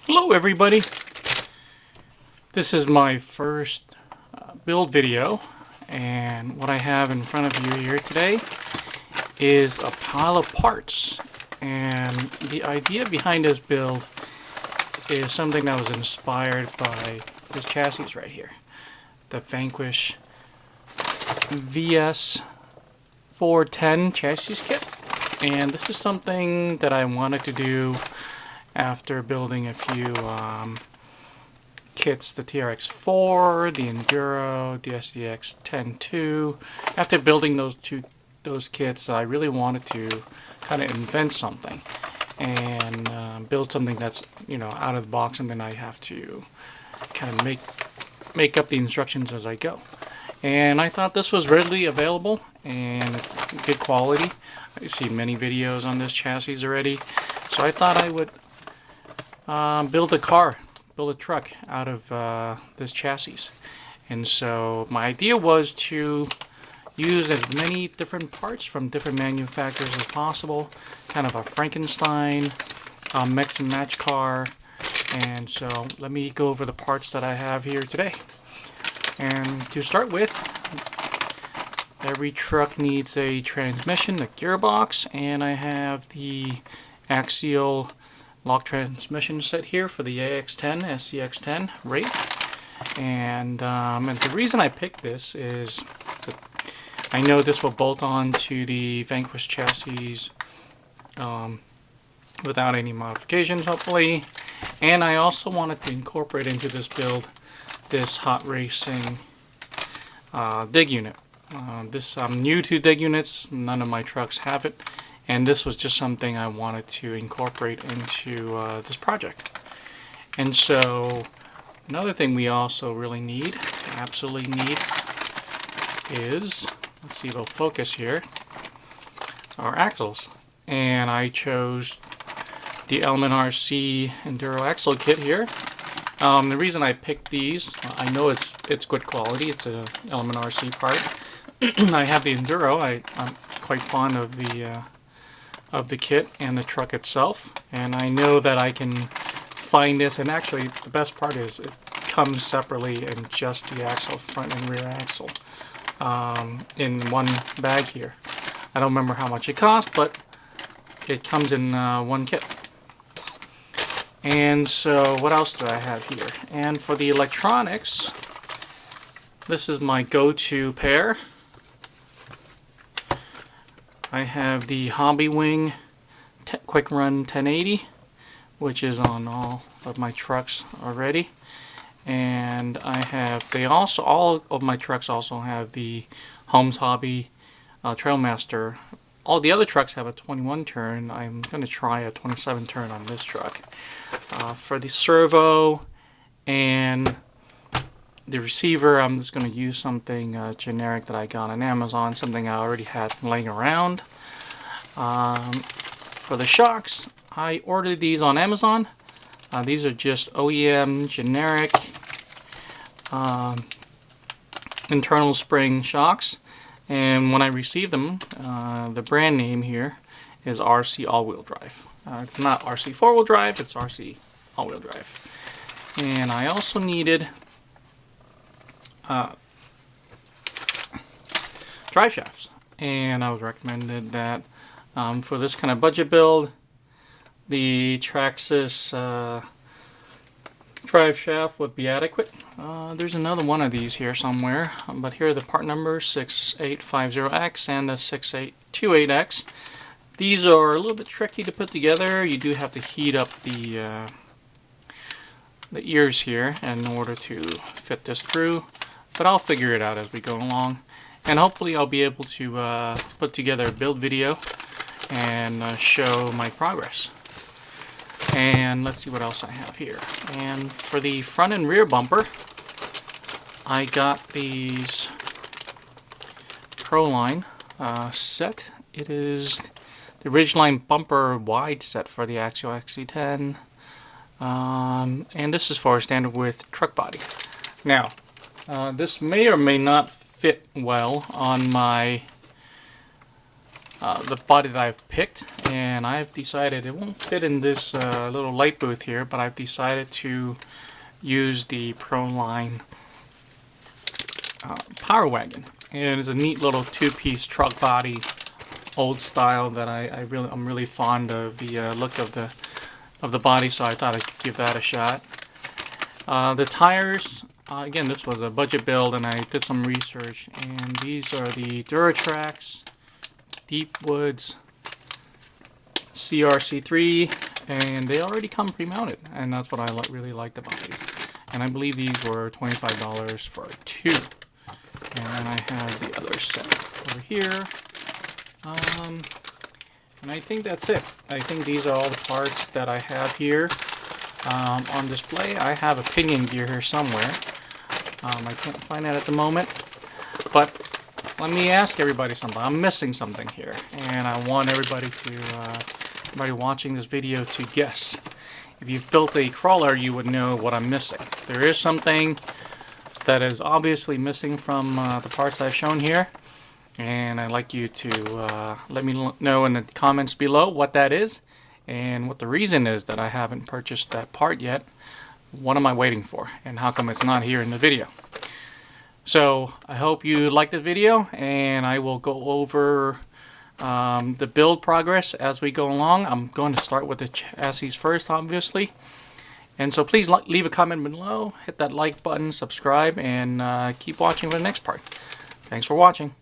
Hello everybody, this is my first build video, and what I have in front of you here today is a pile of parts. And the idea behind this build is something that was inspired by this chassis right here, the Vanquish VS4-10 chassis kit. And this is something that I wanted to do after building a few kits, the TRX4, the Enduro, the SDX-10-2. After building those kits, I really wanted to kind of invent something and build something that's, you know, out of the box, and then I have to kind of make up the instructions as I go. And I thought this was readily available and good quality. I've seen many videos on this chassis already, so I thought I would build a truck out of this chassis. And so my idea was to use as many different parts from different manufacturers as possible, kind of a Frankenstein, mix and match car. And so let me go over the parts that I have here today. And to start with, every truck needs a transmission, a gearbox, and I have the Axial lock transmission set here for the AX10, SCX10 rate. And the reason I picked this is that I know this will bolt on to the Vanquish chassis without any modifications, hopefully. And I also wanted to incorporate into this build this hot racing dig unit. I'm new to dig units, none of my trucks have it. And this was just something I wanted to incorporate into this project. And so another thing we also really need, absolutely need, is, let's see if it'll focus here, our axles. And I chose the Element RC Enduro axle kit here. The reason I picked these, I know it's good quality, it's an Element RC part. I have the Enduro, I'm quite fond of the kit and the truck itself, and I know that I can find this. And actually the best part is it comes separately in just the axle, front and rear axle, in one bag here. I don't remember how much it costs, but it comes in one kit. And so what else do I have here? And for the electronics, this is my go-to pair. I have the Hobbywing Quicrun 1080, which is on all of my trucks already. And I have, all of my trucks also have the Holmes Hobby Trailmaster. All the other trucks have a 21 turn. I'm going to try a 27 turn on this truck. For the servo and the receiver, I'm just going to use something generic that I got on Amazon, something I already had laying around. For the shocks, I ordered these on Amazon. These are just OEM generic internal spring shocks. And when I received them, the brand name here is RC all-wheel drive. It's not RC four-wheel drive, it's RC all-wheel drive. And I also needed drive shafts, and I was recommended that for this kind of budget build, the Traxxas drive shaft would be adequate. There's another one of these here somewhere, but here are the part numbers, 6850X and the 6828X. These are a little bit tricky to put together. You do have to heat up the ears here in order to fit this through, but I'll figure it out as we go along, and hopefully I'll be able to put together a build video and show my progress. And let's see what else I have here. And for the front and rear bumper, I got these Proline set. It is the Ridgeline bumper wide set for the Axial XC10, and this is for a standard width truck body. Now, this may or may not fit well on my the body that I've picked, and I've decided it won't fit in this little light booth here, but I've decided to use the Proline Power Wagon. And it's a neat little two-piece truck body, old style, that I'm really fond of the look of the body, so I thought I'd give that a shot. The tires, again, this was a budget build, and I did some research, and these are the Duratrax Deepwoods CRC3, and they already come pre-mounted, and that's what I really liked about these. And I believe these were $25 for two. And then I have the other set over here. And I think that's it. I think these are all the parts that I have here on display. I have a pinion gear here somewhere. I can't find it at the moment. But let me ask everybody something. I'm missing something here, and I want everybody watching this video to guess. If you've built a crawler, you would know what I'm missing. There is something that is obviously missing from the parts I've shown here, and I'd like you to let me know in the comments below what that is and what the reason is that I haven't purchased that part yet. What am I waiting for, and how come it's not here in the video? So I hope you liked the video, and I will go over the build progress as we go along. I'm going to start with the chassis first, obviously. And so please leave a comment below, hit that like button, subscribe, and keep watching for the next part. Thanks for watching.